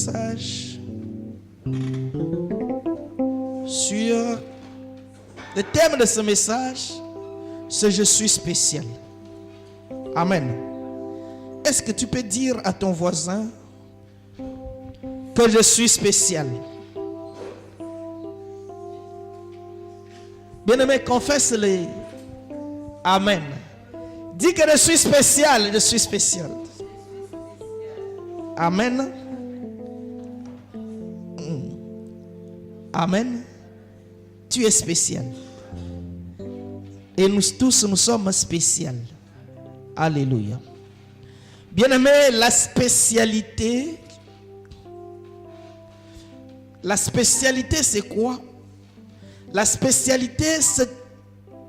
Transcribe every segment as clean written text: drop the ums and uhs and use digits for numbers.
message sur le thème de ce message, c'est je suis spécial. Amen. Est-ce que tu peux dire à ton voisin que je suis spécial? Bien-aimé, confesse-le. Amen. Dis que je suis spécial, je suis spécial. Amen. Amen. Tu es spécial. Et nous tous, nous sommes spéciaux. Alléluia. Bien-aimé, la spécialité c'est quoi? La spécialité, c'est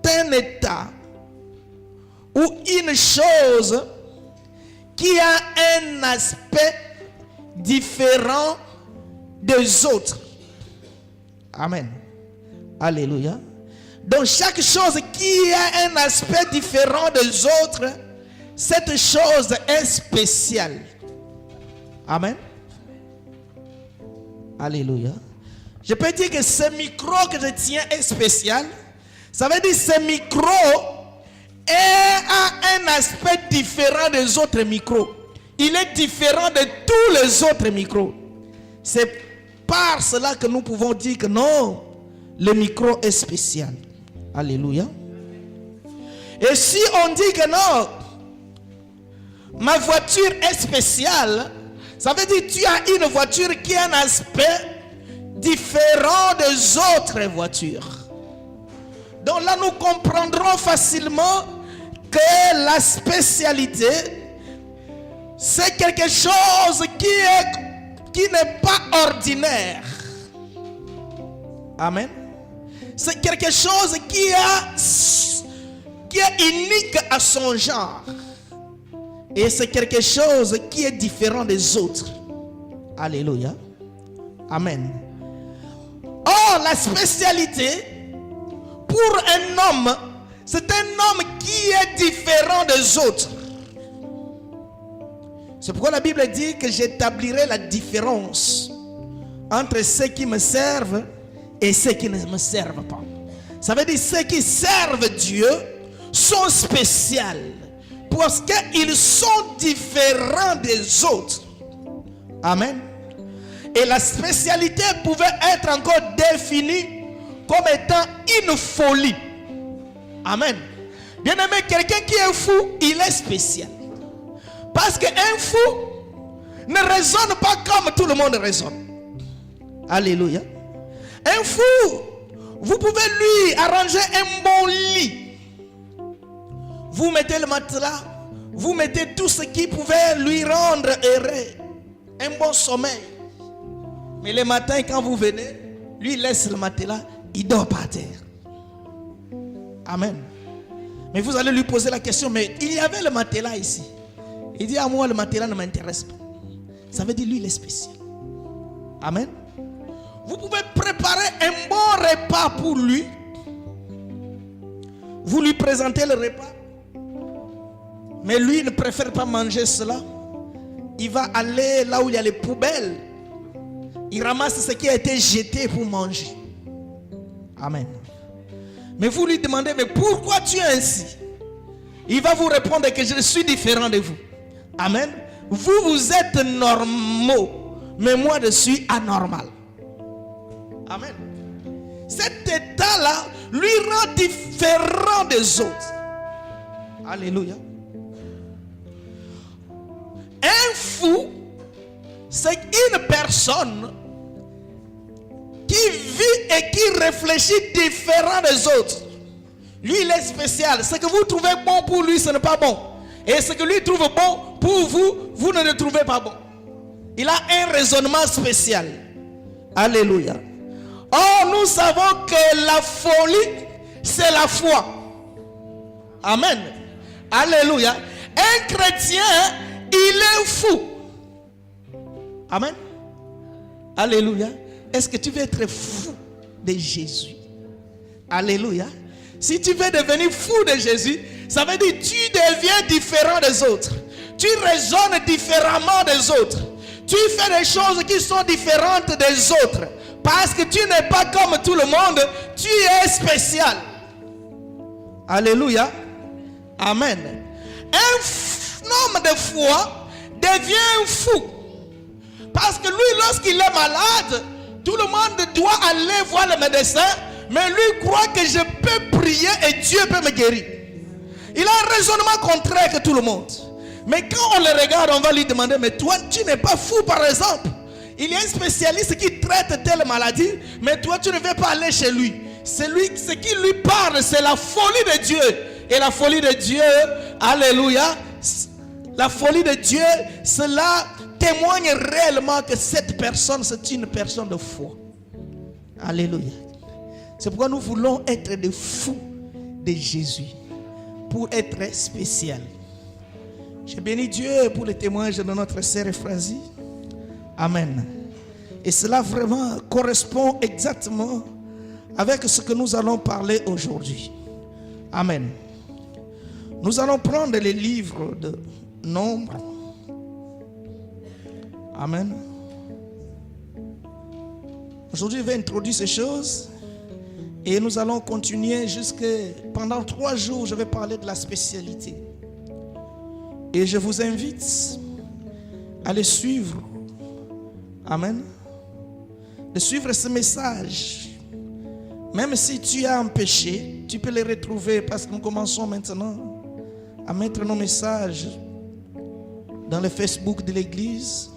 un état ou une chose qui a un aspect différent des autres. Amen. Alléluia. Donc chaque chose qui a un aspect différent des autres, cette chose est spéciale. Amen. Alléluia. Je peux dire que ce micro que je tiens est spécial. Ça veut dire que ce micro a un aspect différent des autres micros. Il est différent de tous les autres micros. C'est par cela que nous pouvons dire que non, le micro est spécial. Alléluia. Et si on dit que non, ma voiture est spéciale, ça veut dire que tu as une voiture qui a un aspect différent des autres voitures. Donc là, nous comprendrons facilement que la spécialité, c'est quelque chose qui n'est pas ordinaire. Amen. C'est quelque chose qui est unique à son genre. Et c'est quelque chose qui est différent des autres. Alléluia. Amen. Or, la spécialité pour un homme, c'est un homme qui est différent des autres. C'est pourquoi la Bible dit que j'établirai la différence entre ceux qui me servent et ceux qui ne me servent pas. Ça veut dire que ceux qui servent Dieu sont spéciaux parce qu'ils sont différents des autres. Amen. Et la spécialité pouvait être encore définie comme étant une folie. Amen. Bien aimé, quelqu'un qui est fou, il est spécial. Parce qu'un fou ne raisonne pas comme tout le monde raisonne. Alléluia. Un fou, vous pouvez lui arranger un bon lit. Vous mettez le matelas, vous mettez tout ce qui pouvait lui rendre heureux, un bon sommeil. Mais le matin, quand vous venez, lui laisse le matelas, il dort par terre. Amen. Mais vous allez lui poser la question, mais il y avait le matelas ici. Il dit à moi, le matelas ne m'intéresse pas. Ça veut dire lui, il est spécial. Amen. Vous pouvez préparer un bon repas pour lui. Vous lui présentez le repas. Mais lui, il ne préfère pas manger cela. Il va aller là où il y a les poubelles. Il ramasse ce qui a été jeté pour manger. Amen. Mais vous lui demandez, mais pourquoi tu es ainsi? Il va vous répondre que je suis différent de vous. Amen. Vous, vous êtes normaux, mais moi, je suis anormal. Amen. Cet état-là lui rend différent des autres. Alléluia. Un fou, c'est une personne qui vit et qui réfléchit différent des autres. Lui, il est spécial. Ce que vous trouvez bon pour lui, ce n'est pas bon. Et ce que lui trouve bon pour vous, vous ne le trouvez pas bon. Il a un raisonnement spécial. Alléluia. Or, nous savons que la folie, c'est la foi. Amen. Alléluia. Un chrétien, il est fou. Amen. Alléluia. Est-ce que tu veux être fou de Jésus? Alléluia. Si tu veux devenir fou de Jésus, ça veut dire que tu deviens différent des autres. Tu raisonnes différemment des autres. Tu fais des choses qui sont différentes des autres. Parce que tu n'es pas comme tout le monde. Tu es spécial. Alléluia. Amen. Un homme de foi devient fou. Parce que lui, lorsqu'il est malade, tout le monde doit aller voir le médecin. Mais lui croit que je peux prier et Dieu peut me guérir. Il a un raisonnement contraire que tout le monde. Mais quand on le regarde, on va lui demander, mais toi, tu n'es pas fou par exemple. Il y a un spécialiste qui traite telle maladie, mais toi, tu ne veux pas aller chez lui. Ce qui lui parle, c'est la folie de Dieu. Et la folie de Dieu, alléluia, la folie de Dieu, cela témoigne réellement que cette personne, c'est une personne de foi. Alléluia. C'est pourquoi nous voulons être des fous de Jésus, pour être spécial. Je bénis Dieu pour le témoignage de notre sœur Euphrasie. Amen. Et cela vraiment correspond exactement avec ce que nous allons parler aujourd'hui. Amen. Nous allons prendre les livres de Nombre. Amen. Aujourd'hui, je vais introduire ces choses. Et nous allons continuer pendant 3 jours, je vais parler de la spécialité. Et je vous invite à les suivre. Amen. De suivre ce message. Même si tu as un péché, tu peux les retrouver parce que nous commençons maintenant à mettre nos messages dans le Facebook de l'église.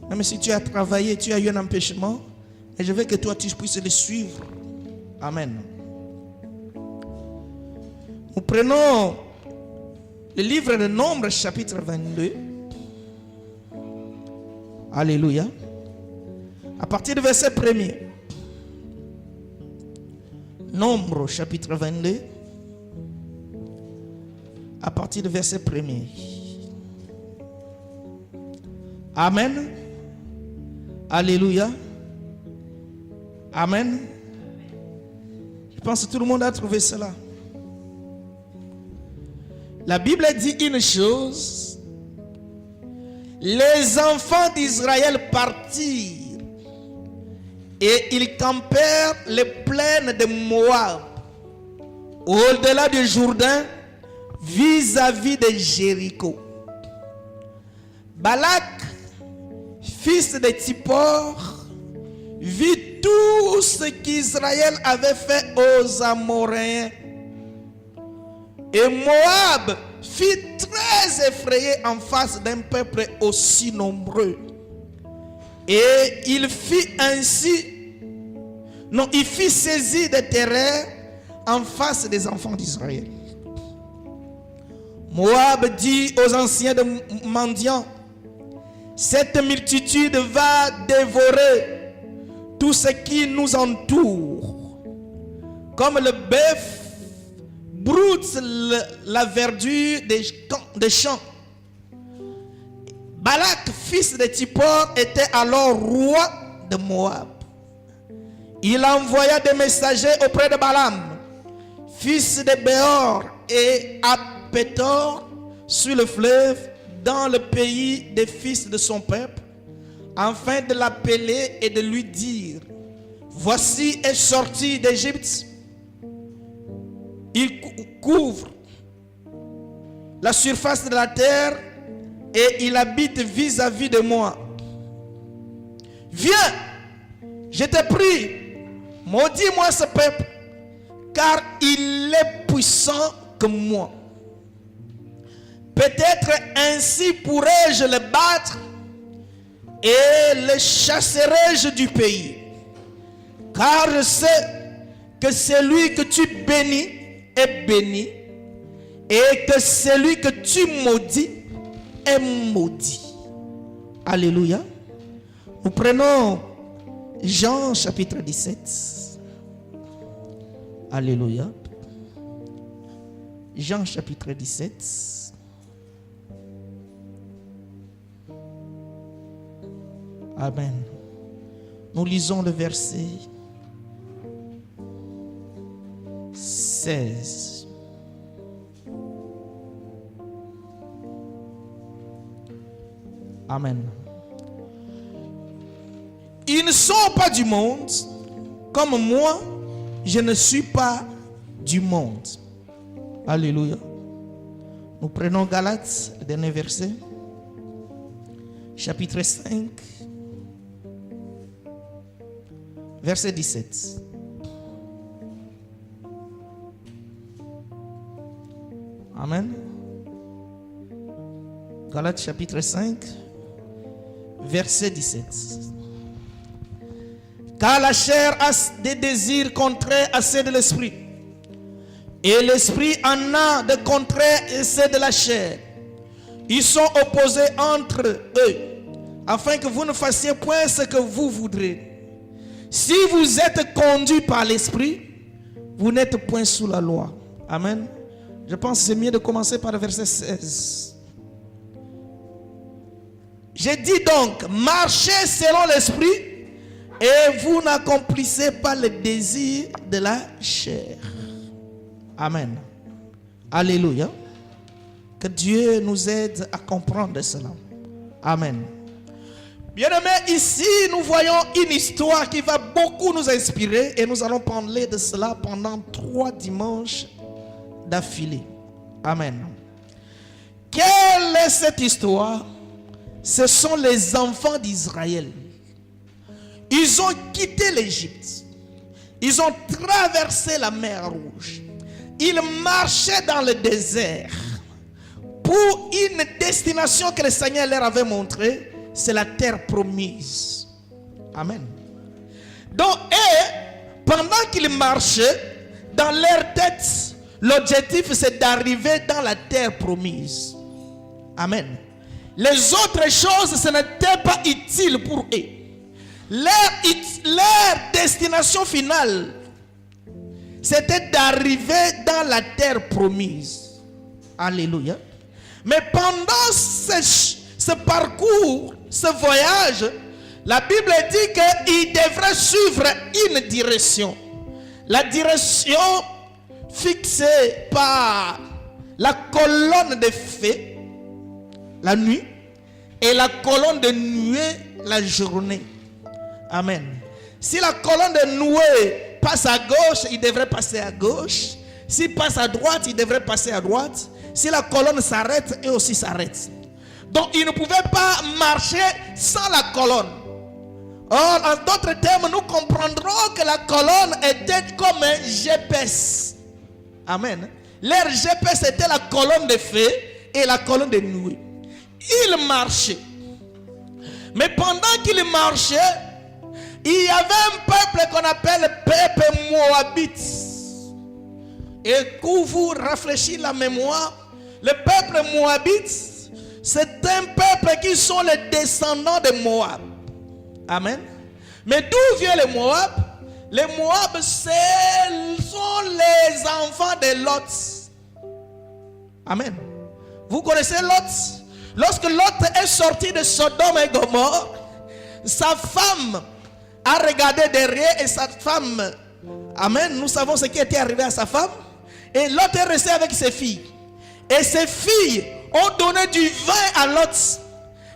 Même si tu as travaillé, tu as eu un empêchement, et je veux que toi tu puisses les suivre. Amen. Nous prenons le livre de Nombre, chapitre 22. Alléluia. À partir du verset 1er. Nombre, chapitre 22. À partir du verset 1er. Amen. Alléluia. Amen. Je pense que tout le monde a trouvé cela. La Bible dit une chose. Les enfants d'Israël partirent et ils campèrent les plaines de Moab, au-delà du Jourdain, vis-à-vis de Jéricho. Balak, fils de Tsippor, vit tout ce qu'Israël avait fait aux Amoréens. Et Moab fut très effrayé en face d'un peuple aussi nombreux. Et il fit saisi de terreur en face des enfants d'Israël. Moab dit aux anciens de mendiants, cette multitude va dévorer tout ce qui nous entoure, comme le bœuf broute la verdure des champs. Balak, fils de Tsippor, était alors roi de Moab. Il envoya des messagers auprès de Balaam, fils de Béor, et à Pétor, sur le fleuve, dans le pays des fils de son peuple, afin de l'appeler et de lui dire, voici est sorti d'Égypte. Il couvre la surface de la terre et il habite vis-à-vis de moi. Viens, je te prie, maudis-moi ce peuple, car il est puissant comme moi. Peut-être ainsi pourrais-je le battre et le chasserai-je du pays. Car je sais que celui que tu bénis est béni et que celui que tu maudis est maudit. Alléluia. Nous prenons Jean chapitre 17. Alléluia. Jean chapitre 17. Amen. Nous lisons le verset 16. Amen. Ils ne sont pas du monde, comme moi, je ne suis pas du monde. Alléluia. Nous prenons Galates, le dernier verset, chapitre 5, verset 17. Amen. Galates chapitre 5, verset 17. Car la chair a des désirs contraires à ceux de l'esprit, et l'esprit en a de contraires à ceux de la chair. Ils sont opposés entre eux, afin que vous ne fassiez point ce que vous voudrez. Si vous êtes conduits par l'esprit, vous n'êtes point sous la loi. Amen. Je pense que c'est mieux de commencer par le verset 16. J'ai dit donc, marchez selon l'esprit, et vous n'accomplissez pas le désir de la chair. Amen. Alléluia. Que Dieu nous aide à comprendre cela. Amen. Bien-aimés, ici nous voyons une histoire qui va beaucoup nous inspirer, et nous allons parler de cela pendant 3 dimanches d'affilée. Amen. Quelle est cette histoire? Ce sont les enfants d'Israël. Ils ont quitté l'Égypte. Ils ont traversé la mer Rouge. Ils marchaient dans le désert pour une destination que le Seigneur leur avait montrée. C'est la terre promise. Amen. Donc, pendant qu'ils marchaient, dans leur tête, l'objectif c'est d'arriver dans la terre promise. Amen. Les autres choses, ce n'était pas utile pour eux. Leur destination finale, c'était d'arriver dans la terre promise. Alléluia. Mais pendant ce parcours, ce voyage, la Bible dit qu'ils devraient suivre une direction. La direction fixée par la colonne de feu la nuit et la colonne de nuée la journée. Amen. Si la colonne de nuée passe à gauche, il devrait passer à gauche. S'il passe à droite, il devrait passer à droite. Si la colonne s'arrête, eux aussi s'arrêtent. Donc ils ne pouvaient pas marcher sans la colonne. Or, en d'autres termes, nous comprendrons que la colonne était comme un GPS. Amen. Leur GPS était la colonne de feu et la colonne de nuée. Ils marchaient. Mais pendant qu'ils marchaient, il y avait un peuple qu'on appelle le peuple moabite. Et quand vous réfléchissez la mémoire, le peuple moabite, c'est un peuple qui sont les descendants de Moab. Amen. Mais d'où vient le Moab? Les Moab, ce sont les enfants de Lot. Amen. Vous connaissez Lot? Lorsque Lot est sorti de Sodome et Gomorrhe, sa femme a regardé derrière et sa femme, amen, nous savons ce qui était arrivé à sa femme. Et Lot est resté avec ses filles. Et ses filles ont donné du vin à Lot.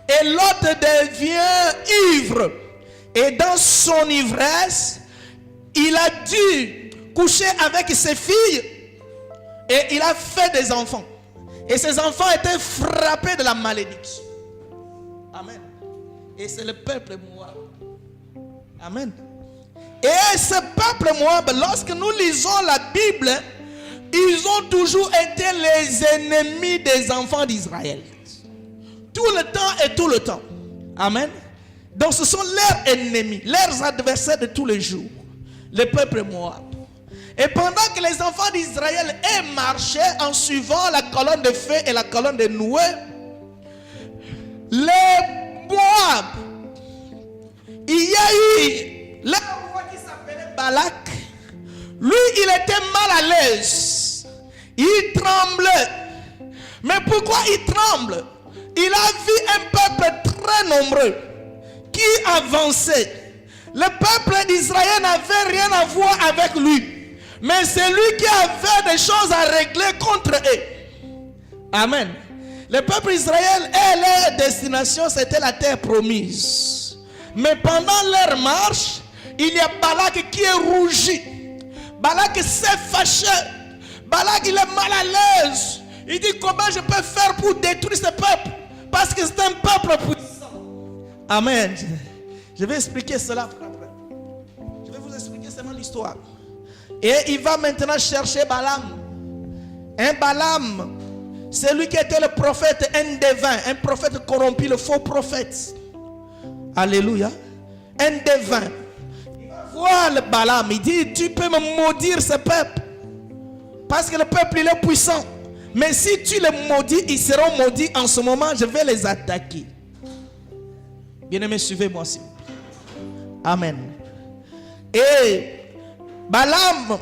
Et Lot devient ivre. Et dans son ivresse, il a dû coucher avec ses filles. Et il a fait des enfants. Et ces enfants étaient frappés de la malédiction. Amen. Et c'est le peuple Moab. Amen. Et ce peuple Moab, lorsque nous lisons la Bible, ils ont toujours été les ennemis des enfants d'Israël. Tout le temps et tout le temps. Amen. Donc ce sont leurs ennemis, leurs adversaires de tous les jours. Le peuple Moab. Et pendant que les enfants d'Israël marchaient en suivant la colonne de feu et la colonne de nuée, les Moab, il y a eu le roi qui s'appelait Balak. Lui, il était mal à l'aise. Il tremblait. Mais pourquoi il tremble? Il a vu un peuple très nombreux qui avançait. Le peuple d'Israël n'avait rien à voir avec lui. Mais c'est lui qui avait des choses à régler contre eux. Amen. Le peuple d'Israël et leur destination, c'était la terre promise. Mais pendant leur marche, il y a Balak qui est rougi. Balak s'est fâché. Balak, il est mal à l'aise. Il dit, comment je peux faire pour détruire ce peuple? Parce que c'est un peuple puissant. Amen. Je vais expliquer cela. Je vais vous expliquer seulement l'histoire. Et il va maintenant chercher Balaam. Un Balaam, c'est lui qui était le prophète, un devin, un prophète corrompu, le faux prophète. Alléluia. Un devin. Il va voir le Balaam. Il dit, tu peux me maudire ce peuple. Parce que le peuple, il est puissant. Mais si tu les maudis, ils seront maudits en ce moment. Je vais les attaquer. Bien-aimés, suivez-moi s'il vous plaît. Amen. Et Balaam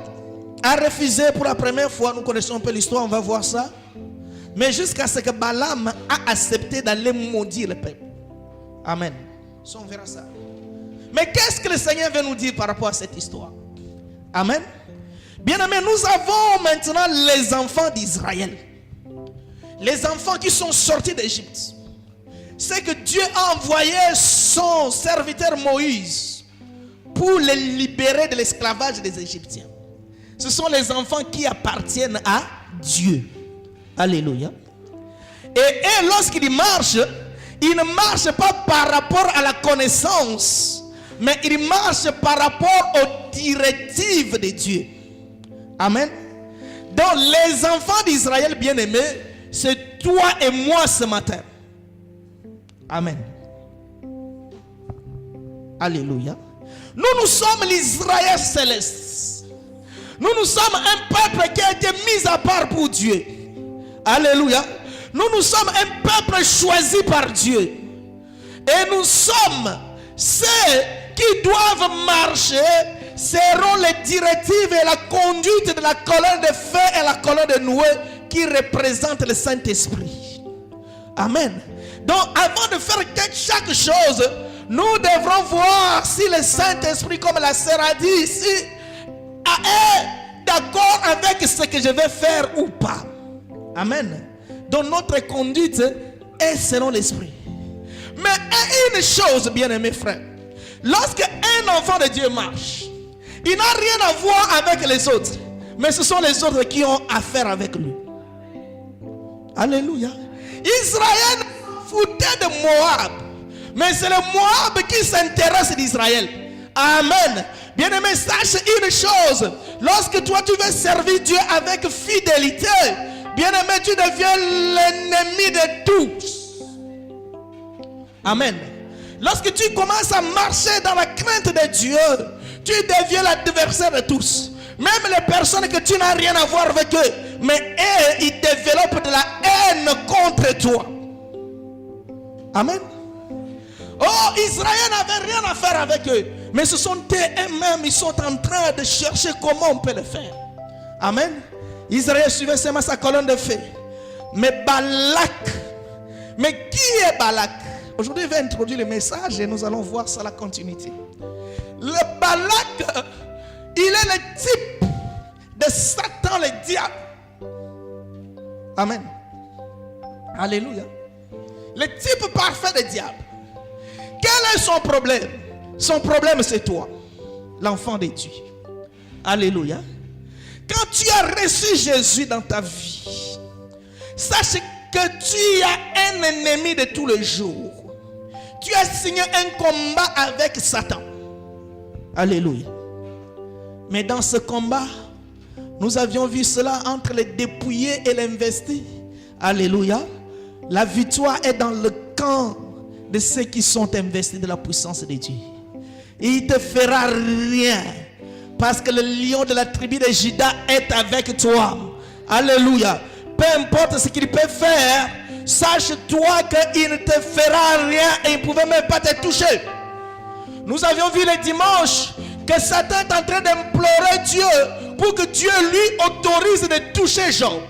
a refusé pour la première fois. Nous connaissons un peu l'histoire, on va voir ça. Mais jusqu'à ce que Balaam a accepté d'aller maudire le peuple. Amen. Ça, on verra ça. Mais qu'est-ce que le Seigneur veut nous dire par rapport à cette histoire? Amen. Bien-aimés, nous avons maintenant les enfants d'Israël. Les enfants qui sont sortis d'Égypte. C'est que Dieu a envoyé son serviteur Moïse pour les libérer de l'esclavage des Égyptiens. Ce sont les enfants qui appartiennent à Dieu. Alléluia. Et lorsqu'ils marchent, ils ne marchent pas par rapport à la connaissance, mais ils marchent par rapport aux directives de Dieu. Amen. Donc les enfants d'Israël bien-aimés, c'est toi et moi ce matin. Amen. Alléluia. Nous sommes l'Israël céleste. Nous sommes un peuple qui a été mis à part pour Dieu. Alléluia. Nous sommes un peuple choisi par Dieu. Et nous sommes ceux qui doivent marcher seront les directives et la conduite de la colonne de feu et la colonne de Noé qui représentent le Saint-Esprit. Amen. Donc avant de faire chaque chose, nous devrons voir si le Saint-Esprit, comme la sœur a dit ici, est d'accord avec ce que je vais faire ou pas. Amen. Donc notre conduite est selon l'Esprit. Mais une chose, bien-aimés frères, lorsque un enfant de Dieu marche, il n'a rien à voir avec les autres, mais ce sont les autres qui ont affaire avec lui. Alléluia. Israël foutait de Moab, mais c'est le Moab qui s'intéresse d'Israël. Amen. Bien-aimé, sache une chose. Lorsque toi tu veux servir Dieu avec fidélité, bien-aimé, tu deviens l'ennemi de tous. Amen. Lorsque tu commences à marcher dans la crainte de Dieu, tu deviens l'adversaire de tous. Même les personnes que tu n'as rien à voir avec eux, mais eux, ils développent de la haine contre toi. Amen. Oh, Israël n'avait rien à faire avec eux, mais ce sont eux-mêmes, ils sont en train de chercher comment on peut le faire. Amen. Israël suivait seulement sa colonne de feu. Mais Balak, mais qui est Balak? Aujourd'hui, je vais introduire le message et nous allons voir ça, la continuité. Le Balak, il est le type de Satan, le diable. Amen. Alléluia. Le type parfait du diable. Quel est son problème? Son problème, c'est toi, l'enfant de Dieu. Alléluia. Quand tu as reçu Jésus dans ta vie, sache que tu as un ennemi de tous les jours. Tu as signé un combat avec Satan. Alléluia. Mais dans ce combat, nous avions vu cela entre les dépouillés et les investis. Alléluia. La victoire est dans le camp de ceux qui sont investis de la puissance de Dieu. Et il ne te fera rien. Parce que le lion de la tribu de Juda est avec toi. Alléluia. Peu importe ce qu'il peut faire, sache-toi qu'il ne te fera rien et il ne pouvait même pas te toucher. Nous avions vu le dimanche que Satan est en train d'implorer Dieu pour que Dieu lui autorise de toucher Job.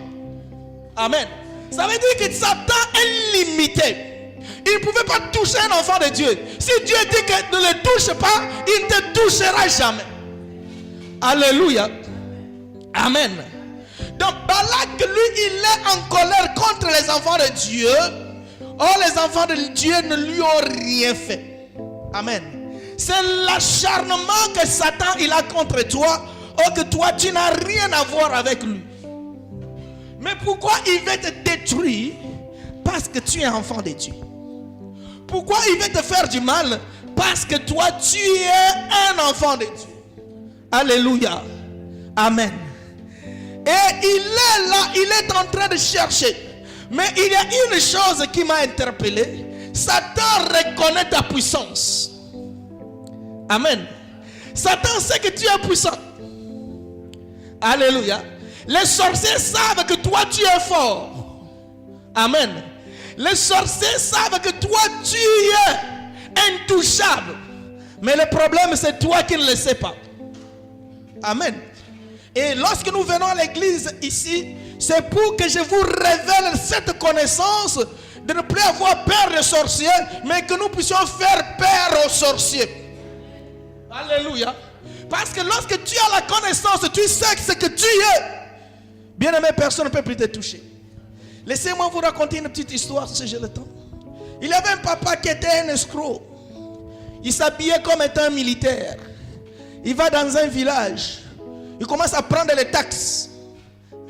Amen. Ça veut dire que Satan est limité. Il ne pouvait pas toucher un enfant de Dieu. Si Dieu dit que ne le touche pas, il ne te touchera jamais. Alléluia. Amen. Donc Balak, lui, il est en colère contre les enfants de Dieu. Or, les enfants de Dieu ne lui ont rien fait. Amen. C'est l'acharnement que Satan il a contre toi, ou que toi tu n'as rien à voir avec lui. Mais pourquoi il veut te détruire? Parce que tu es enfant de Dieu. Pourquoi il veut te faire du mal? Parce que toi tu es un enfant de Dieu. Alléluia. Amen. Et il est là, il est en train de chercher. Mais il y a une chose qui m'a interpellé. Satan reconnaît ta puissance. Amen. Satan sait que tu es puissant. Alléluia. Les sorciers savent que toi tu es fort. Amen. Les sorciers savent que toi tu es intouchable. Mais le problème c'est toi qui ne le sais pas. Amen. Et lorsque nous venons à l'église ici, c'est pour que je vous révèle cette connaissance de ne plus avoir peur des sorciers, mais que nous puissions faire peur aux sorciers. Alléluia. Parce que lorsque tu as la connaissance, tu sais ce que tu es. Bien-aimé, personne ne peut plus te toucher. Laissez-moi vous raconter une petite histoire si j'ai le temps. Il y avait un papa qui était un escroc. Il s'habillait comme étant un militaire. Il va dans un village. Il commence à prendre les taxes.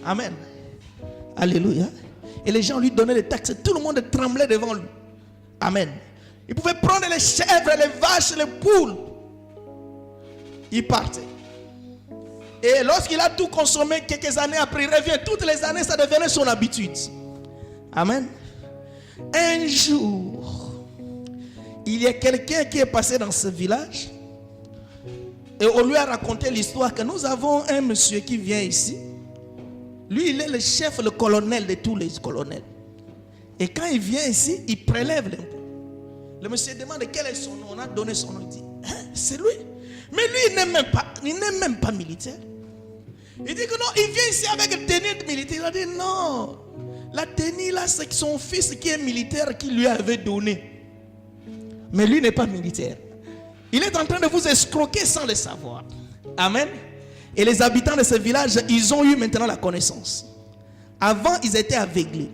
Amen. Alléluia. Et les gens lui donnaient les taxes. Tout le monde tremblait devant lui. Amen. Il pouvait prendre les chèvres, les vaches, les poules. Il partait. Et lorsqu'il a tout consommé, quelques années après, il revient. Toutes les années, ça devenait son habitude. Amen. Un jour, il y a quelqu'un qui est passé dans ce village. Et on lui a raconté l'histoire que nous avons un monsieur qui vient ici. Lui, il est le chef, le colonel de tous les colonels. Et quand il vient ici, il prélève l'impôt. Le monsieur demande quel est son nom. On a donné son nom. Il dit, hein, c'est lui. Mais lui, il n'est même pas militaire. Il dit que non, il vient ici avec une tenue de militaire. Il a dit non. La tenue là, c'est son fils qui est militaire qui lui avait donné. Mais lui n'est pas militaire. Il est en train de vous escroquer sans le savoir. Amen. Et les habitants de ce village, ils ont eu maintenant la connaissance. Avant, ils étaient aveuglés.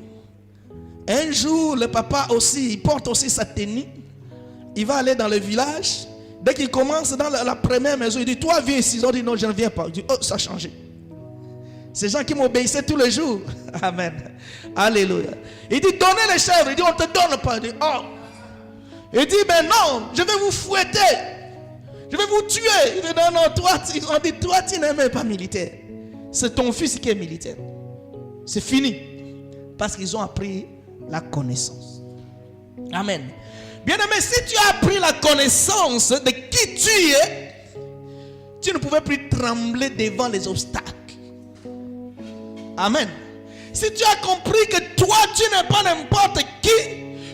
Un jour, le papa aussi, il porte aussi sa tenue. Il va aller dans le village. Dès qu'il commence dans la première maison, il dit, toi viens ici. Ils ont dit, non, je ne viens pas. Il dit, oh, ça a changé. Ces gens qui m'obéissaient tous les jours. Amen. Alléluia. Il dit, donnez les chèvres. Il dit, on ne te donne pas. Il dit, oh. Il dit, mais non, je vais vous fouetter. Je vais vous tuer. Il dit, non, non, toi, ils ont dit, toi, tu n'es même pas militaire. C'est ton fils qui est militaire. C'est fini. Parce qu'ils ont appris la connaissance. Amen. Bien-aimé, si tu as appris la connaissance de qui tu es, tu ne pouvais plus trembler devant les obstacles. Amen. Si tu as compris que toi, tu n'es pas n'importe qui,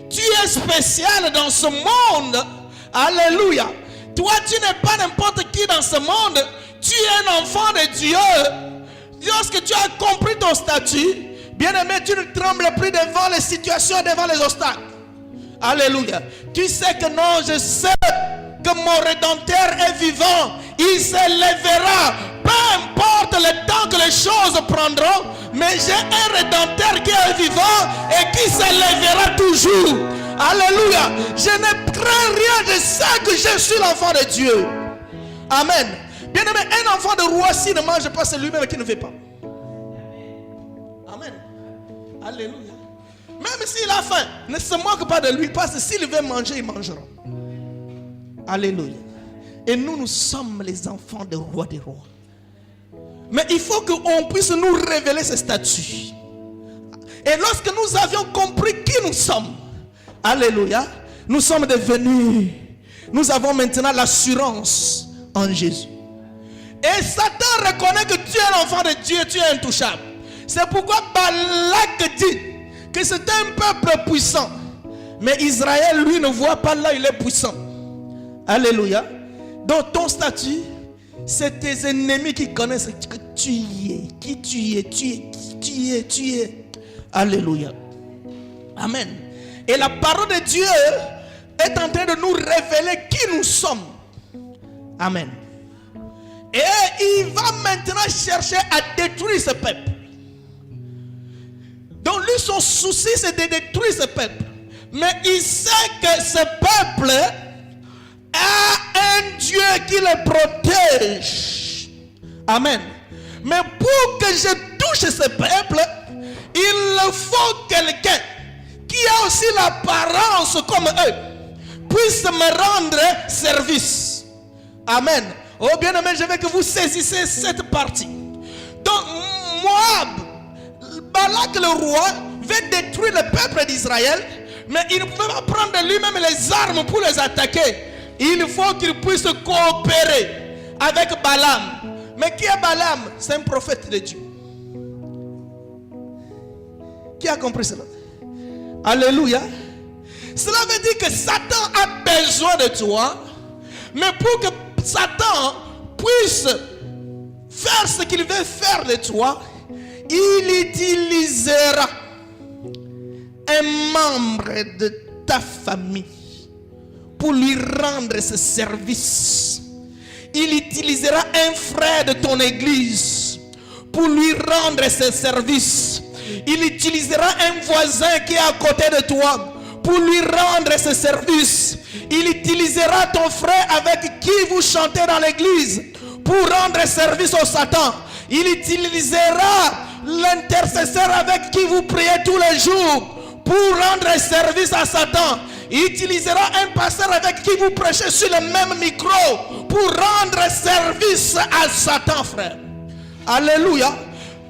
tu es spécial dans ce monde. Alléluia. Toi, tu n'es pas n'importe qui dans ce monde. Tu es un enfant de Dieu. Lorsque tu as compris ton statut, bien-aimé, tu ne trembles plus devant les situations, devant les obstacles. Alléluia. Tu sais que non, je sais que mon Rédempteur est vivant. Il se lèvera. Peu importe le temps que les choses prendront, mais j'ai un Rédempteur qui est vivant et qui se lèvera toujours. Alléluia. Je ne crains rien, je sais que je suis l'enfant de Dieu. Amen. Bien-aimé, un enfant de roi, s'il ne mange pas, c'est lui-même qui ne fait pas. Amen. Alléluia. Même s'il a faim, ne se moque pas de lui, parce que s'il veut manger, il mangera. Alléluia. Et nous, nous sommes les enfants des rois des rois. Mais il faut qu'on puisse nous révéler ce statut. Et lorsque nous avions compris qui nous sommes, alléluia, nous sommes devenus, nous avons maintenant l'assurance en Jésus. Et Satan reconnaît que tu es l'enfant de Dieu, tu es intouchable. C'est pourquoi Balak dit que c'est un peuple puissant. Mais Israël, lui, ne voit pas là, il est puissant. Alléluia. Donc ton statut, c'est tes ennemis qui connaissent que tu es, qui tu es, tu es. Alléluia. Amen. Et la parole de Dieu est en train de nous révéler qui nous sommes. Amen. Et il va maintenant chercher à détruire ce peuple. Donc lui, son souci, c'est de détruire ce peuple. Mais il sait que ce peuple Dieu qui les protège. Amen. Mais pour que je touche ce peuple, il faut quelqu'un qui a aussi l'apparence comme eux, puisse me rendre service. Amen. Oh bien-aimé, je veux que vous saisissiez cette partie. Donc Moab, Balak le roi veut détruire le peuple d'Israël, mais il ne pouvait pas prendre lui-même les armes pour les attaquer. Il faut qu'il puisse coopérer avec Balaam. Mais qui est Balaam? C'est un prophète de Dieu. Qui a compris cela? Alléluia. Cela veut dire que Satan a besoin de toi, mais pour que Satan puisse faire ce qu'il veut faire de toi, il utilisera un membre de ta famille pour lui rendre ce service. Il utilisera un frère de ton église pour lui rendre ce service. Il utilisera un voisin qui est à côté de toi pour lui rendre ce service. Il utilisera ton frère avec qui vous chantez dans l'église pour rendre service au Satan. Il utilisera l'intercesseur avec qui vous priez tous les jours pour rendre service à Satan. Il utilisera un pasteur avec qui vous prêchez sur le même micro pour rendre service à Satan, frère. Alléluia.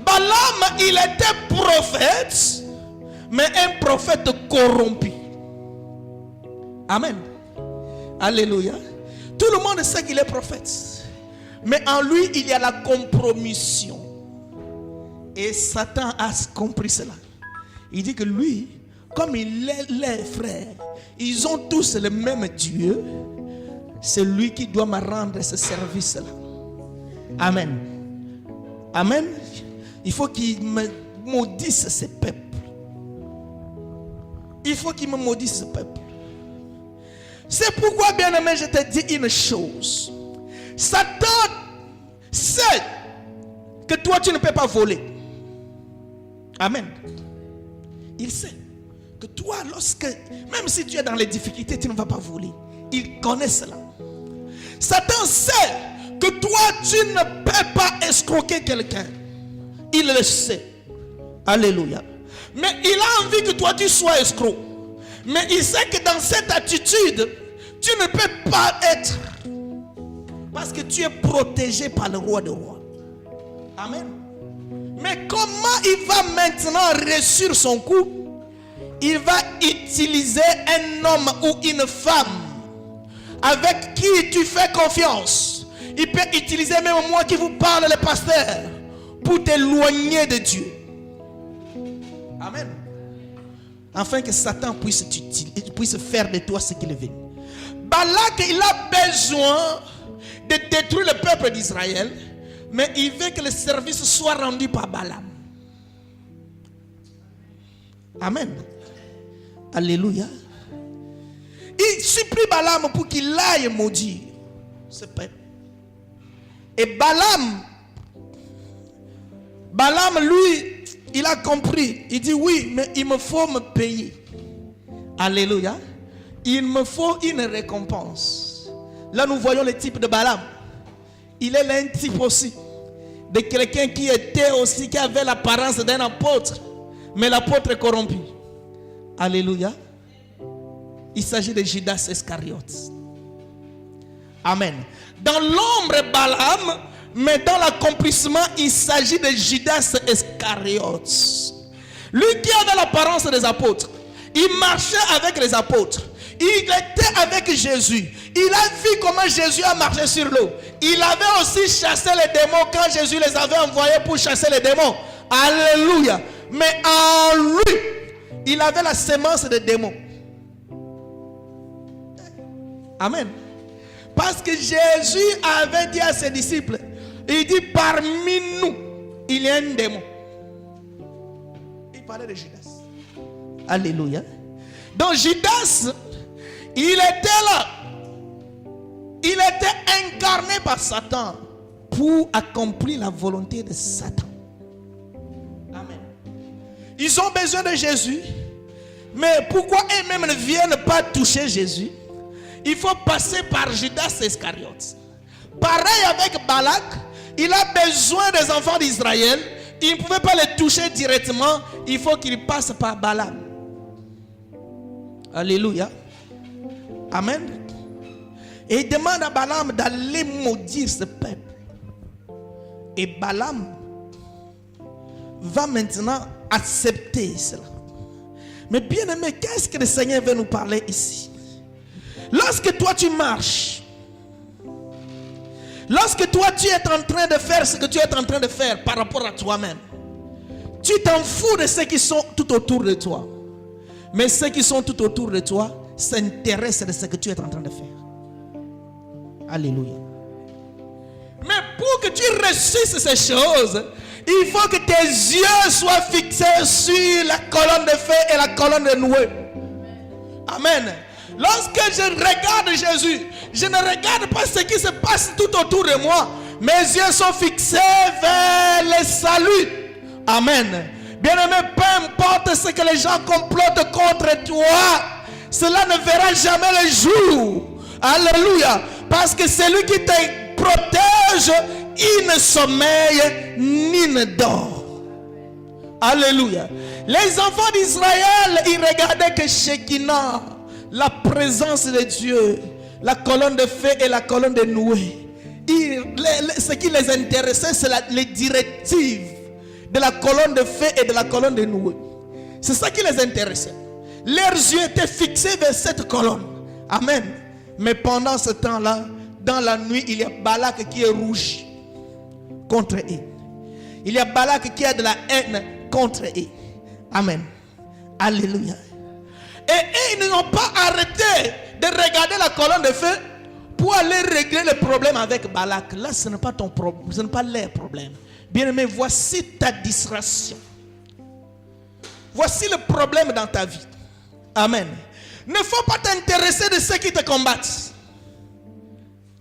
Balaam, il était prophète, mais un prophète corrompu. Amen. Alléluia. Tout le monde sait qu'il est prophète, mais en lui, il y a la compromission. Et Satan a compris cela. Il dit que lui, comme il est les frères, ils ont tous le même Dieu. C'est lui qui doit me rendre ce service-là. Amen. Amen. Il faut qu'il me maudisse ce peuple. Il faut qu'il me maudisse ce peuple. C'est pourquoi, bien-aimé, je te dis une chose. Satan sait que toi, tu ne peux pas voler. Amen. Il sait que toi, même si tu es dans les difficultés, tu ne vas pas voler. Il connaît cela. Satan sait que toi, tu ne peux pas escroquer quelqu'un. Il le sait. Alléluia. Mais il a envie que toi, tu sois escroc. Mais il sait que dans cette attitude, tu ne peux pas être. Parce que tu es protégé par le roi des rois. Amen. Mais comment il va maintenant réussir son coup? Il va utiliser un homme ou une femme avec qui tu fais confiance. Il peut utiliser même moi qui vous parle, le pasteur, pour t'éloigner de Dieu. Amen. Afin que Satan puisse faire de toi ce qu'il veut. Balak, il a besoin de détruire le peuple d'Israël, mais il veut que le service soit rendu par Balaam. Amen. Alléluia. Il supplie Balaam pour qu'il aille maudire ce peuple. Et Balaam, lui, il a compris. Il dit oui, mais il me faut me payer. Alléluia. Il me faut une récompense. Là, nous voyons le type de Balaam. Il est un type aussi de quelqu'un qui avait l'apparence d'un apôtre, mais l'apôtre est corrompu. Alléluia. Il s'agit de Judas Iscariote. Amen. Dans l'ombre Balaam, mais dans l'accomplissement, il s'agit de Judas Iscariote. Lui qui avait l'apparence des apôtres. Il marchait avec les apôtres. Il était avec Jésus. Il a vu comment Jésus a marché sur l'eau. Il avait aussi chassé les démons quand Jésus les avait envoyés pour chasser les démons. Alléluia. Mais en lui, il avait la sémence des démons. Amen. Parce que Jésus avait dit à ses disciples, il dit parmi nous, il y a un démon. Il parlait de Judas. Alléluia. Donc Judas, il était là. Il était incarné par Satan pour accomplir la volonté de Satan. Amen. Ils ont besoin de Jésus. Mais pourquoi eux-mêmes ne viennent pas toucher Jésus? il faut passer par Judas Iscariote. Pareil avec Balak, il a besoin des enfants d'Israël. Il ne pouvait pas les toucher directement. Il faut qu'il passe par Balaam. Alléluia. Amen. Et il demande à Balaam d'aller maudire ce peuple. Et Balaam va maintenant accepter cela. Mais bien aimé, qu'est-ce que le Seigneur veut nous parler ici? Lorsque toi tu marches, lorsque toi tu es en train de faire ce que tu es en train de faire par rapport à toi-même, tu t'en fous de ceux qui sont tout autour de toi. Mais ceux qui sont tout autour de toi s'intéressent de ce que tu es en train de faire. Alléluia. Mais pour que tu réussisses ces choses, il faut que tes yeux soient fixés sur la colonne de feu et la colonne de Noé. Amen. Lorsque je regarde Jésus, je ne regarde pas ce qui se passe tout autour de moi. Mes yeux sont fixés vers le salut. Amen. Bien-aimé, peu importe ce que les gens complotent contre toi, cela ne verra jamais le jour. Alléluia. Parce que celui qui te protège, il ne sommeille ni ne dort. Alléluia. Les enfants d'Israël, ils regardaient que Shekinah, la présence de Dieu, la colonne de feu et la colonne de Noé. Ce qui les intéressait, c'est les directives de la colonne de feu et de la colonne de Noé. C'est ça qui les intéressait. Leurs yeux étaient fixés vers cette colonne. Amen. Mais pendant ce temps-là, dans la nuit, il y a Balak qui est rouge contre eux. Il y a Balak qui a de la haine contre eux. Amen. Alléluia. Et ils n'ont pas arrêté de regarder la colonne de feu pour aller régler le problème avec Balak. Là, ce n'est pas ton problème, ce n'est pas leur problème. Bien-aimé, voici ta distraction. Voici le problème dans ta vie. Amen. Ne faut pas t'intéresser de ceux qui te combattent.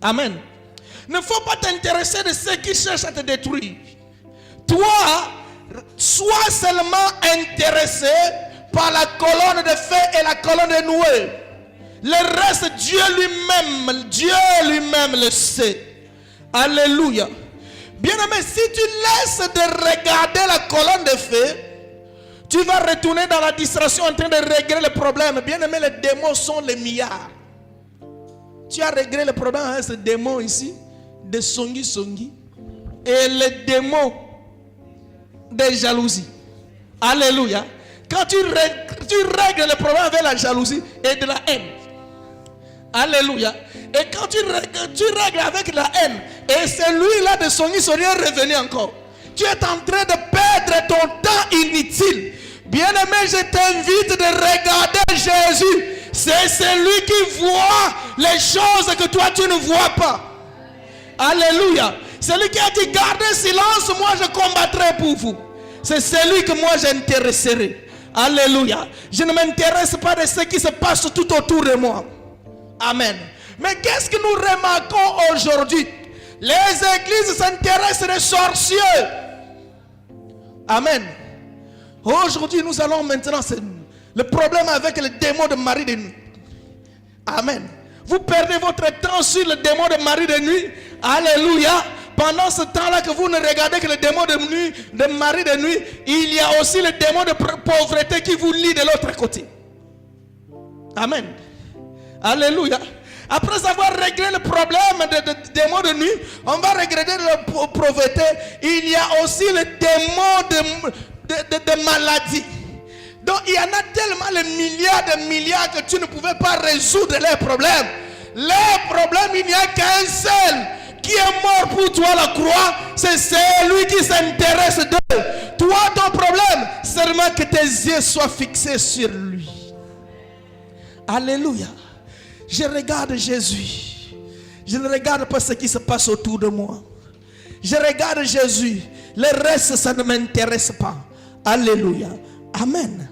Amen. Ne faut pas t'intéresser de ceux qui cherchent à te détruire. Toi, sois seulement intéressé par la colonne de feu et la colonne de Noé. Le reste, Dieu lui-même le sait. Alléluia. Bien-aimé, si tu laisses de regarder la colonne de feu, tu vas retourner dans la distraction en train de régler le problème. Bien-aimé, les démons sont les milliards. Tu as réglé le problème avec ce démon ici, de Songi. Et le démon de jalousie. Alléluia. Quand tu règles le problème avec la jalousie et de la haine. Alléluia. Et quand tu règles avec la haine, et celui-là de Songi est revenu encore. Tu es en train de perdre ton temps inutile. Bien-aimé, je t'invite de regarder Jésus. C'est celui qui voit les choses que toi tu ne vois pas. Alléluia. Celui qui a dit gardez silence, moi je combattrai pour vous. C'est celui que moi j'intéresserai. Alléluia. Je ne m'intéresse pas de ce qui se passe tout autour de moi. Amen. Mais qu'est-ce que nous remarquons aujourd'hui? Les églises s'intéressent aux sorciers. Amen. Aujourd'hui, nous allons maintenant, c'est le problème avec le démon de mari de nuit. Amen. Vous perdez votre temps sur le démon de mari de nuit. Alléluia. Pendant ce temps-là que vous ne regardez que le démon de mari de nuit, il y a aussi le démon de pauvreté qui vous lie de l'autre côté. Amen. Alléluia. Après avoir réglé le problème de démon de nuit, on va regretter la pauvreté. Il y a aussi le démon de maladie. Donc il y en a tellement de milliards que tu ne pouvais pas résoudre les problèmes. Les problèmes, il n'y a qu'un seul qui est mort pour toi la croix. C'est celui qui s'intéresse d'eux. Toi, ton problème, seulement que tes yeux soient fixés sur lui. Alléluia. Je regarde Jésus. Je ne regarde pas ce qui se passe autour de moi. Je regarde Jésus. Le reste, ça ne m'intéresse pas. Alléluia. Amen.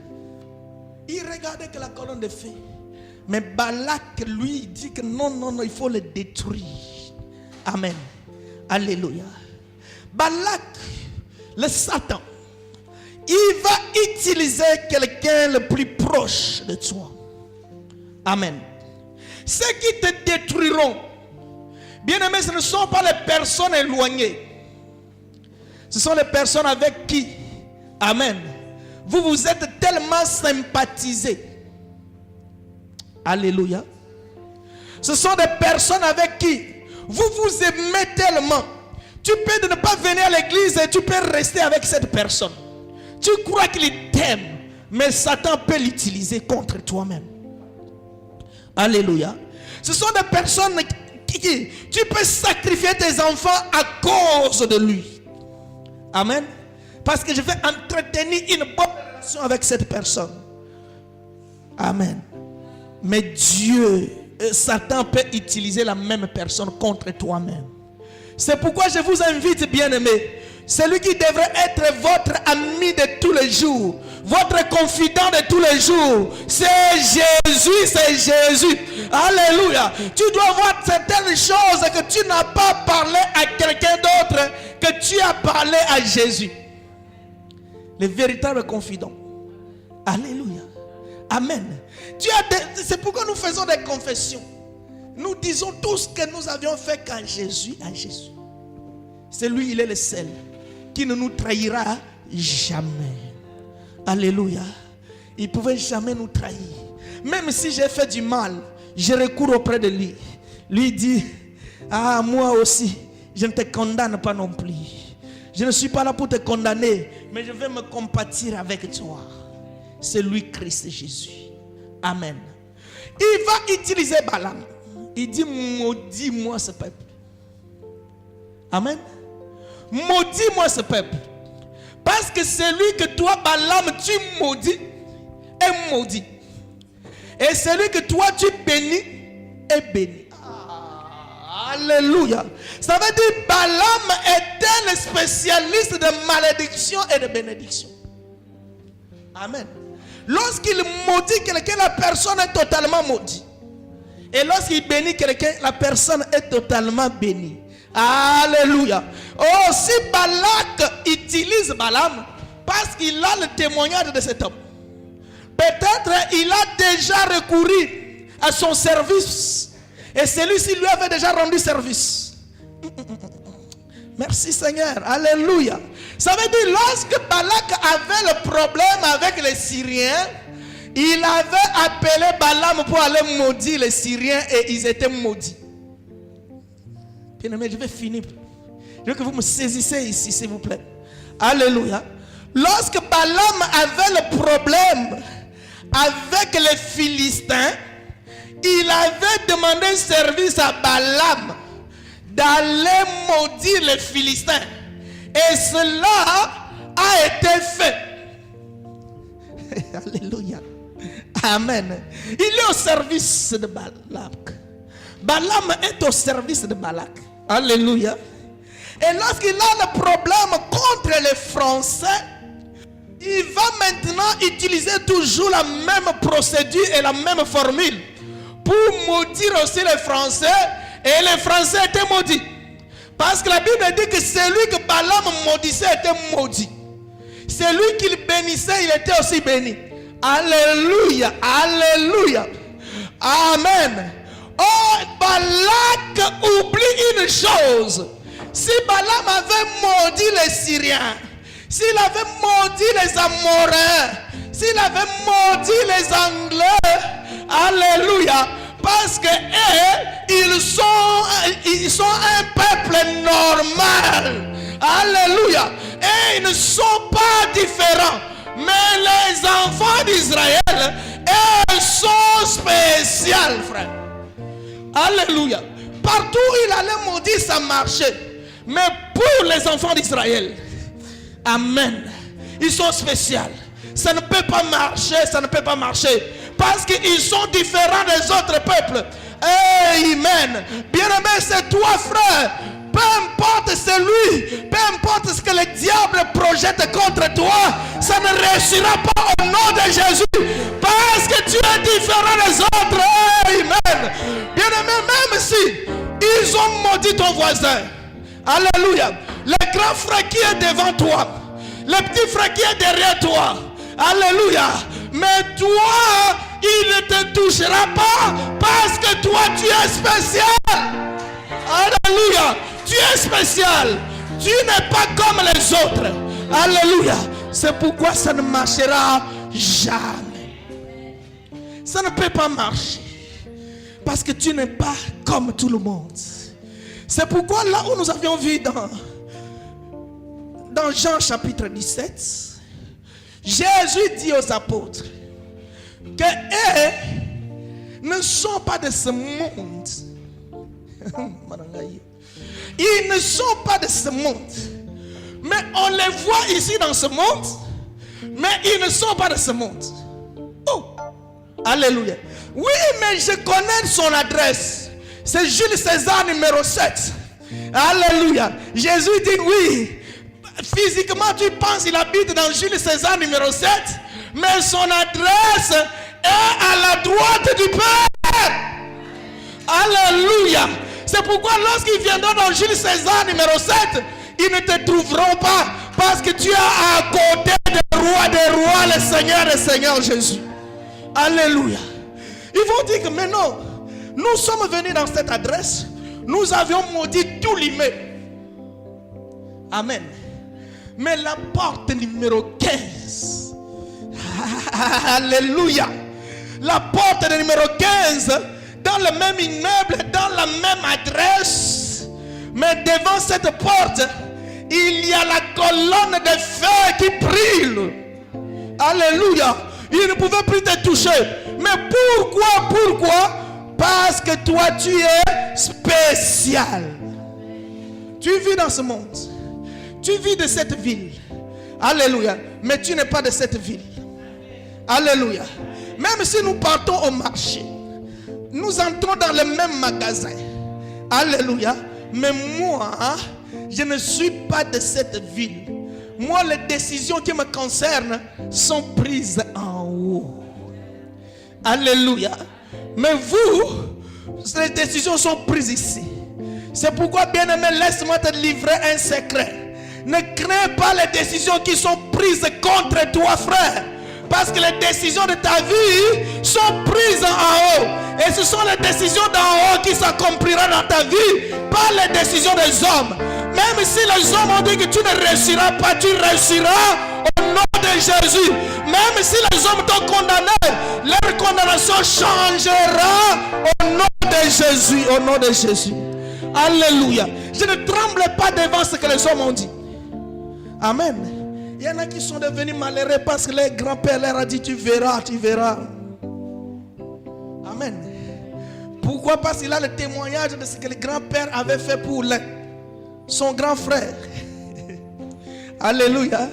Il regardait que la colonne de feu. Mais Balak, lui, dit que non, il faut le détruire. Amen. Alléluia. Balak, le Satan, il va utiliser quelqu'un le plus proche de toi. Amen. Ceux qui te détruiront, bien-aimés, ce ne sont pas les personnes éloignées. Ce sont les personnes avec qui, amen, vous vous êtes tellement sympathisés. Alléluia. Ce sont des personnes avec qui vous vous aimez tellement. Tu peux ne pas venir à l'église et tu peux rester avec cette personne. Tu crois qu'il t'aime, mais Satan peut l'utiliser contre toi-même. Alléluia. Ce sont des personnes qui tu peux sacrifier tes enfants à cause de lui. Amen. Parce que je vais entretenir une bonne relation avec cette personne. Amen. Mais Dieu, Satan peut utiliser la même personne contre toi-même. C'est pourquoi je vous invite, bien-aimés, celui qui devrait être votre ami de tous les jours, votre confident de tous les jours, c'est Jésus, c'est Jésus. Alléluia. Tu dois voir certaines choses que tu n'as pas parlé à quelqu'un d'autre, que tu as parlé à Jésus. Le véritable confident. Alléluia. Amen. C'est pourquoi nous faisons des confessions. Nous disons tout ce que nous avions fait qu'à Jésus, à Jésus. C'est lui, il est le seul qui ne nous trahira jamais. Alléluia. Il ne pouvait jamais nous trahir. Même si j'ai fait du mal, je recours auprès de lui. Lui dit, ah, moi aussi, je ne te condamne pas non plus. Je ne suis pas là pour te condamner, mais je vais me compatir avec toi. C'est lui, Christ Jésus. Amen. Il va utiliser Balaam. Il dit, maudis-moi ce peuple. Amen. Maudis-moi ce peuple. Parce que celui que toi, Balaam, tu maudis, est maudit. Et celui que toi, tu bénis, est béni. Alléluia. Ça veut dire Balaam était le spécialiste de malédiction et de bénédiction. Amen. Lorsqu'il maudit quelqu'un, la personne est totalement maudite. Et lorsqu'il bénit quelqu'un, la personne est totalement bénie. Alléluia. Oh, si Balak utilise Balaam, parce qu'il a le témoignage de cet homme, peut-être il a déjà recouru à son service. Et celui-ci lui avait déjà rendu service. Merci Seigneur. Alléluia. Ça veut dire, lorsque Balak avait le problème avec les Syriens, il avait appelé Balaam pour aller maudire les Syriens et ils étaient maudits. Bien-aimé, je vais finir. Je veux que vous me saisissez ici, s'il vous plaît. Alléluia. Lorsque Balaam avait le problème avec les Philistins, il avait demandé service à Balaam d'aller maudire les Philistins. Et cela a été fait. Alléluia. Amen. Il est au service de Balak. Balaam est au service de Balak. Alléluia. Et lorsqu'il a le problème contre les Français, il va maintenant utiliser toujours la même procédure et la même formule pour maudire aussi les Français. Et les Français étaient maudits. Parce que la Bible dit que celui que Balaam maudissait était maudit. Celui qu'il bénissait, il était aussi béni. Alléluia. Alléluia. Amen. Oh, Balak oublie une chose. Si Balaam avait maudit les Syriens, s'il avait maudit les Amoréens, s'il avait maudit les Anglais, alléluia, parce que ils sont un peuple normal, alléluia, et ils ne sont pas différents. Mais les enfants d'Israël, ils sont spéciaux, frère. Alléluia. Partout où il allait maudire, ça marchait. Mais pour les enfants d'Israël, amen, ils sont spéciaux. Ça ne peut pas marcher, ça ne peut pas marcher. Parce qu'ils sont différents des autres peuples. Amen. Bien-aimé, c'est toi, frère. Peu importe celui, peu importe ce que le diable projette contre toi, ça ne réussira pas au nom de Jésus. Parce que tu es différent des autres. Amen. Bien-aimé, même si ils ont maudit ton voisin, alléluia, le grand frère qui est devant toi, le petit frère qui est derrière toi, alléluia, mais toi, il ne te touchera pas Parce que toi, tu es spécial. Alléluia. Tu es spécial. Tu n'es pas comme les autres. Alléluia. C'est pourquoi ça ne marchera jamais. Ça ne peut pas marcher. Parce que tu n'es pas comme tout le monde. C'est pourquoi là où nous avions vu dans Jean chapitre 17, Jésus dit aux apôtres que eux ne sont pas de ce monde. Ils ne sont pas de ce monde. Mais on les voit ici dans ce monde. Mais ils ne sont pas de ce monde. Oh, alléluia. Oui, mais je connais son adresse. C'est Jules César numéro 7. Alléluia. Jésus dit oui. Physiquement, tu penses qu'il habite dans Jules César numéro 7. Mais son adresse est à la droite du Père. Alléluia. C'est pourquoi lorsqu'ils viendront dans Jules César numéro 7, ils ne te trouveront pas. Parce que tu es à côté des rois, le Seigneur des Seigneurs Jésus. Alléluia. Ils vont dire que maintenant, nous sommes venus dans cette adresse. Nous avions maudit tout l'immeuble. Amen. Mais la porte numéro 15. Alléluia. La porte numéro 15, dans le même immeuble, dans la même adresse. Mais devant cette porte, il y a la colonne de feu qui brille. Alléluia. Il ne pouvait plus te toucher. Mais pourquoi? Parce que toi, tu es spécial. Tu vis dans ce monde. Tu vis de cette ville. Alléluia. Mais tu n'es pas de cette ville. Alléluia. Même si nous partons au marché, nous entrons dans le même magasin. Alléluia. Mais moi, je ne suis pas de cette ville. Moi, les décisions qui me concernent sont prises en haut. Alléluia. Mais vous, les décisions sont prises ici. C'est pourquoi, bien-aimé, laisse-moi te livrer un secret. Ne crains pas les décisions qui sont prises contre toi, frère. Parce que les décisions de ta vie sont prises en haut. Et ce sont les décisions d'en haut qui s'accompliront dans ta vie, pas les décisions des hommes. Même si les hommes ont dit que tu ne réussiras pas, tu réussiras au nom de Jésus. Même si les hommes t'ont condamné, leur condamnation changera au nom de Jésus. Au nom de Jésus. Alléluia. Je ne tremble pas devant ce que les hommes ont dit. Amen. Il y en a qui sont devenus malheureux parce que leur grand-père leur a dit tu verras, tu verras. Amen. Pourquoi? Parce qu'il a le témoignage de ce que le grand-père avait fait pour son grand frère. Alléluia.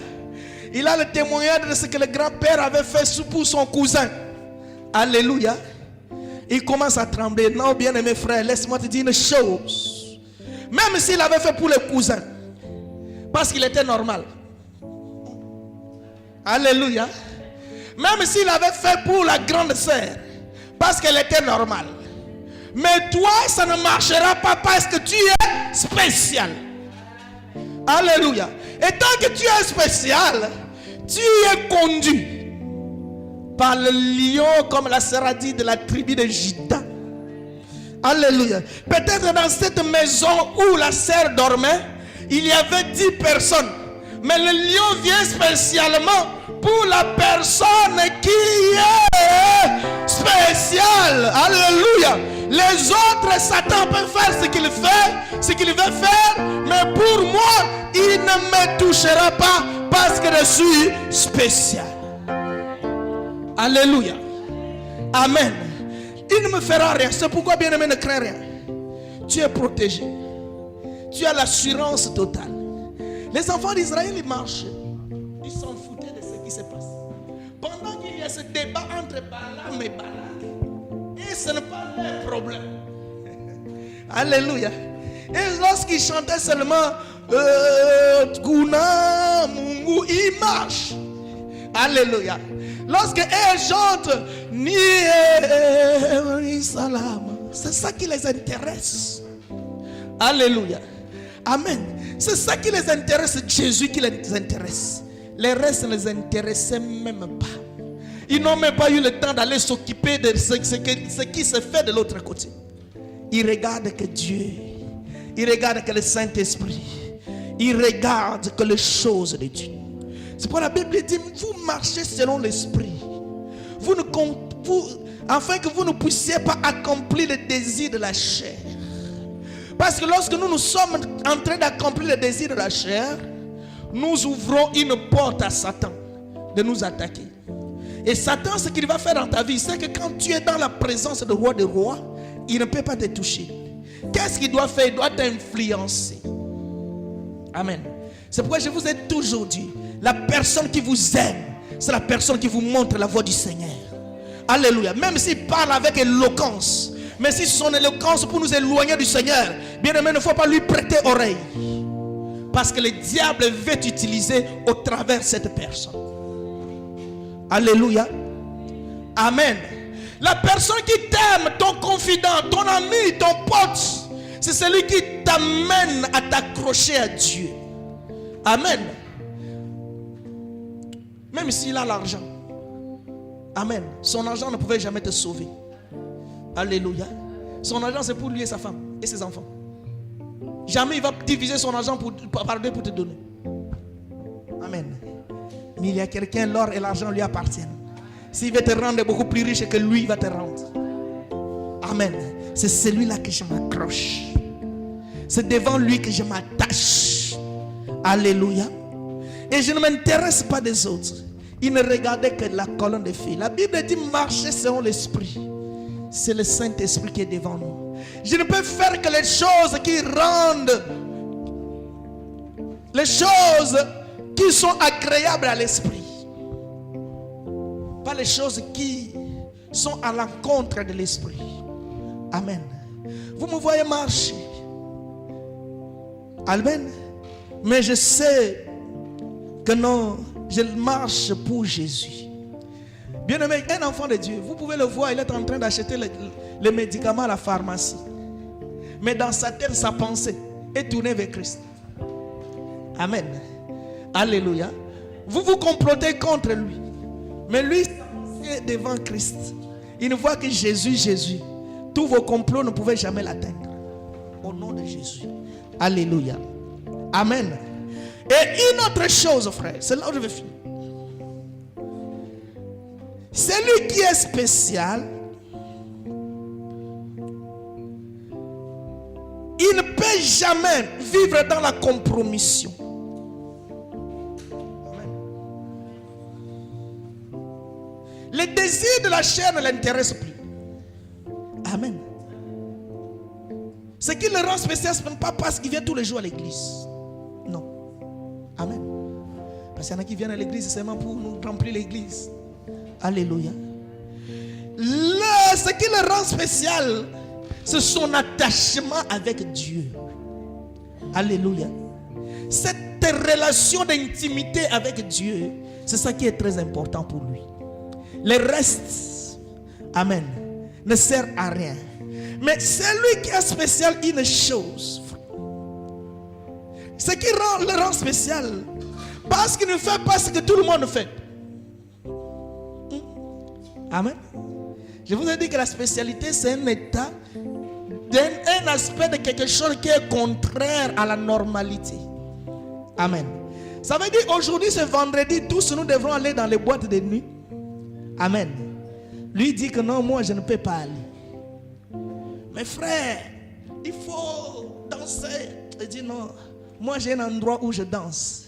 Il a le témoignage de ce que le grand-père avait fait pour son cousin. Alléluia. Il commence à trembler. Non, bien-aimé frère, laisse-moi te dire une chose. Même s'il avait fait pour le cousin, parce qu'il était normal. Alléluia. Même s'il avait fait pour la grande sœur, parce qu'elle était normale. Mais toi, ça ne marchera pas parce que tu es spécial. Alléluia. Et tant que tu es spécial, tu es conduit par le lion, comme la sœur a dit, de la tribu de Juda. Alléluia. Peut-être dans cette maison où la sœur dormait, il y avait 10 personnes. Mais le lion vient spécialement pour la personne qui est spéciale. Alléluia. Les autres, Satan peut faire ce qu'il fait, ce qu'il veut faire. Mais pour moi, il ne me touchera pas parce que je suis spécial. Alléluia. Amen. Il ne me fera rien. C'est pourquoi, bien-aimé, ne crains rien. Tu es protégé. Tu as l'assurance totale. Les enfants d'Israël, ils marchaient. Ils s'en foutaient de ce qui se passe. Pendant qu'il y a ce débat entre Balaam et Balak, et ce n'est pas leur problème. Alléluia. Et lorsqu'ils chantaient seulement Guna Mungu, ils marchent. Alléluia. Lorsqu'ils chantent Ni Salam, c'est ça qui les intéresse. Alléluia. Amen. C'est ça qui les intéresse, Jésus qui les intéresse. Les restes ne les intéressaient même pas. Ils n'ont même pas eu le temps d'aller s'occuper de ce qui se fait de l'autre côté. Ils regardent que Dieu, ils regardent que le Saint-Esprit, ils regardent que les choses de Dieu. C'est pourquoi la Bible dit, vous marchez selon l'Esprit. Afin que vous ne puissiez pas accomplir le désir de la chair. Parce que lorsque nous sommes en train d'accomplir le désir de la chair, nous ouvrons une porte à Satan de nous attaquer. Et Satan, ce qu'il va faire dans ta vie, c'est que quand tu es dans la présence du roi des rois, il ne peut pas te toucher. Qu'est-ce qu'il doit faire? Il doit t'influencer. Amen. C'est pourquoi je vous ai toujours dit, la personne qui vous aime, c'est la personne qui vous montre la voie du Seigneur. Alléluia. Même s'il parle avec éloquence, mais si son éloquence pour nous éloigner du Seigneur, bien aimé, il ne faut pas lui prêter oreille. Parce que le diable veut t'utiliser au travers de cette personne. Alléluia. Amen. La personne qui t'aime, ton confident, ton ami, ton pote, c'est celui qui t'amène à t'accrocher à Dieu. Amen. Même s'il a l'argent. Amen. Son argent ne pouvait jamais te sauver. Alléluia. Son argent, c'est pour lui et sa femme et ses enfants. Jamais il va diviser son argent par deux pour te donner. Amen. Mais il y a quelqu'un, l'or et l'argent lui appartiennent. S'il veut te rendre beaucoup plus riche que lui, il va te rendre. Amen. C'est celui-là que je m'accroche. C'est devant lui que je m'attache. Alléluia. Et je ne m'intéresse pas des autres. Il ne regardait que la colonne de feu. La Bible dit marcher selon l'Esprit. C'est le Saint-Esprit qui est devant nous. Je ne peux faire que les choses qui rendent, les choses qui sont agréables à l'Esprit. Pas les choses qui sont à l'encontre de l'Esprit. Amen. Vous me voyez marcher. Amen. Mais je sais que non, je marche pour Jésus. Bien aimé, un enfant de Dieu, vous pouvez le voir, il est en train d'acheter les médicaments à la pharmacie. Mais dans sa tête, sa pensée est tournée vers Christ. Amen. Alléluia. Vous vous complotez contre lui. Mais lui, est devant Christ. Il ne voit que Jésus, Jésus. Tous vos complots ne pouvaient jamais l'atteindre. Au nom de Jésus. Alléluia. Amen. Et une autre chose, frère, c'est là où je vais finir. Celui qui est spécial, il ne peut jamais vivre dans la compromission. Amen. Le désir de la chair ne l'intéresse plus. Amen. Ce qui le rend spécial, ce n'est pas parce qu'il vient tous les jours à l'église. Non. Amen. Parce qu'il y en a qui viennent à l'église seulement pour nous remplir l'église. Alléluia. Ce qui le rend spécial, c'est son attachement avec Dieu. Alléluia. Cette relation d'intimité avec Dieu, c'est ça qui est très important pour lui. Le reste, amen, ne sert à rien. Mais celui qui est spécial, une chose, ce qui le rend spécial, parce qu'il ne fait pas ce que tout le monde fait. Amen. Je vous ai dit que la spécialité, c'est un état, un aspect de quelque chose qui est contraire à la normalité. Amen. Ça veut dire aujourd'hui, c'est vendredi, tous nous devrons aller dans les boîtes de nuit. Amen. Lui dit que non, moi je ne peux pas aller. Mais frère, il faut danser. Il dit non, moi j'ai un endroit où je danse.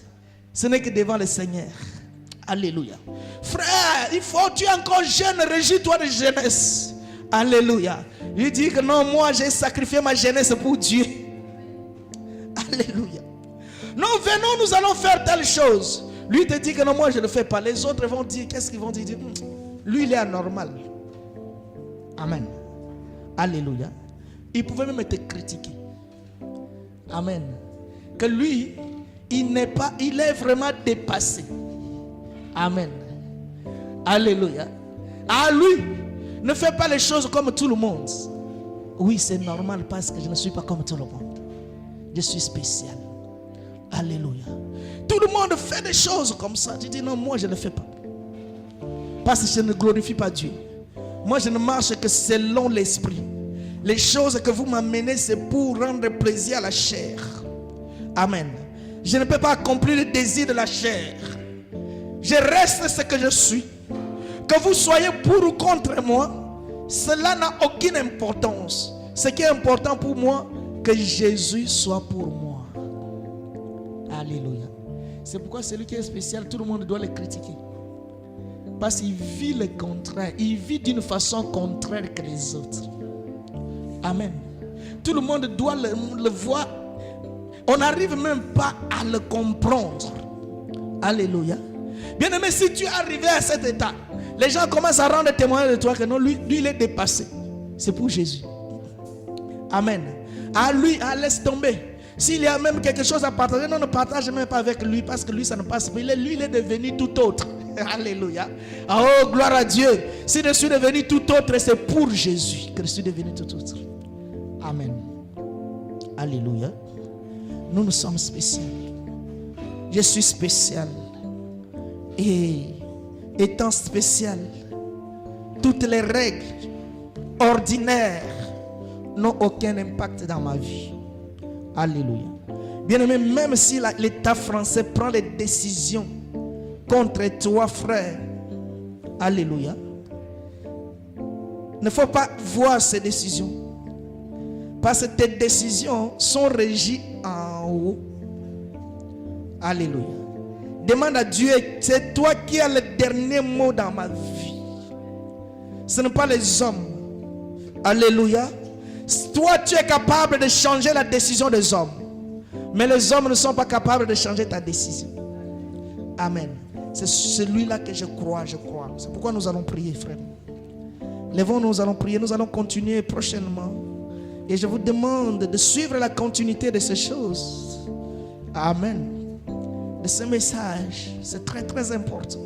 Ce n'est que devant le Seigneur. Alléluia. Frère, tu es encore jeune, régis-toi de jeunesse. Alléluia. Il dit que non, moi j'ai sacrifié ma jeunesse pour Dieu. Alléluia. Non, venons, nous allons faire telle chose. Lui te dit que non, moi je ne le fais pas. Les autres vont dire, qu'est-ce qu'ils vont dire? Lui il est anormal. Amen. Alléluia. Il pouvait même te critiquer. Amen. Que lui, il est vraiment dépassé. Amen. Alléluia. Ah, lui, ne fais pas les choses comme tout le monde. Oui, c'est normal parce que je ne suis pas comme tout le monde. Je suis spécial. Alléluia. Tout le monde fait des choses comme ça. Tu dis non, moi je ne le fais pas. Parce que je ne glorifie pas Dieu. Moi, je ne marche que selon l'esprit. Les choses que vous m'amenez, c'est pour rendre plaisir à la chair. Amen. Je ne peux pas accomplir le désir de la chair. Je reste ce que je suis. Que vous soyez pour ou contre moi, cela n'a aucune importance. Ce qui est important pour moi, que Jésus soit pour moi. Alléluia. C'est pourquoi celui qui est spécial, tout le monde doit le critiquer. Parce qu'il vit le contraire. Il vit d'une façon contraire que les autres. Amen. Tout le monde doit le voir. On n'arrive même pas à le comprendre. Alléluia. Bien aimé, si tu es arrivé à cet état, les gens commencent à rendre témoignage de toi que non, lui il est dépassé. C'est pour Jésus. Amen. À lui, laisse tomber. S'il y a même quelque chose à partager, non, ne partage même pas avec lui parce que lui, ça ne passe pas. Lui, il est devenu tout autre. Alléluia. Oh, gloire à Dieu. Si je suis devenu tout autre, c'est pour Jésus que je suis devenu tout autre. Amen. Alléluia. Nous sommes spéciaux. Je suis spécial. Et étant spécial, toutes les règles ordinaires n'ont aucun impact dans ma vie. Alléluia. Bien aimé, même si l'État français prend les décisions contre toi, frère, alléluia, ne faut pas voir ces décisions. Parce que tes décisions sont régies en haut. Alléluia. Demande à Dieu, c'est toi qui as le dernier mot dans ma vie. Ce n'est pas les hommes. Alléluia. Toi, tu es capable de changer la décision des hommes. Mais les hommes ne sont pas capables de changer ta décision. Amen. C'est celui-là que je crois, C'est pourquoi nous allons prier, frère. Lèvons-nous, nous allons prier. Nous allons continuer prochainement. Et je vous demande de suivre la continuité de ces choses. Amen. De ce message, c'est très très important.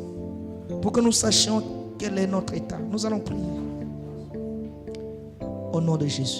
Pour que nous sachions quel est notre état. Nous allons prier. Au nom de Jésus.